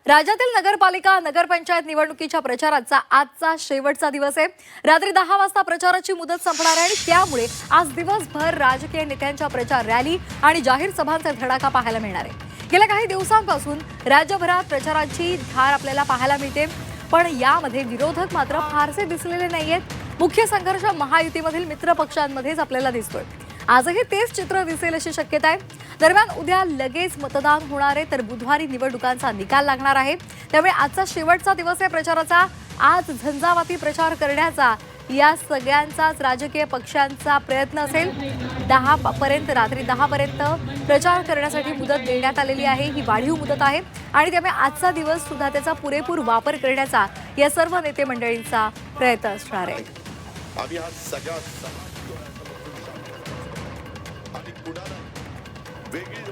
राज्यातील नगरपालिका नगरपंचायत निवडणुकीच्या प्रचाराचा आजचा शेवटचा दिवस आहे। रात्री 10 वाजता प्रचाराची मुदत संपणार आहे आणि त्यामुळे आज दिवसभर राजकीय नेत्यांच्या प्रचार रॅली आणि जाहीर सभांचा धडाका पाहायला मिळणार आहे। गेल्या काही दिवसांपासून राज्यभरात प्रचाराची धार आपल्याला पाहायला मिळते, पण यामध्ये विरोधक मात्र फारसे दिसलेले नाहीयेत। मुख्य संघर्ष महायुतीमधील मित्र पक्षांमध्येच आपल्याला दिसतोय। आजही तेच चित्र दिसेल अशी शक्यता आहे। दरम्यान उद्या लगेच मतदान होणार आहे, तर बुधवारी निवडणुकांचा निकाल लागणार आहे। त्यामुळे आजचा शेवटचा दिवस आहे प्रचाराचा। आज झंझावाती प्रचार करण्याचा या सगळ्यांचाच राजकीय पक्षांचा प्रयत्न असेल। 10 पर्यंत रात्री 10 पर्यंत प्रचार करण्यासाठी मुदत देण्यात आलेली आहे। ही वाढीव मुदत आहे आणि त्यामुळे आजचा दिवस सुद्धा त्याचा पुरेपूर वापर करण्याचा या सर्व नेते मंडळींचा प्रयत्न असणार आहे। आम्ही हा सगळा आणि पुढे वेगळी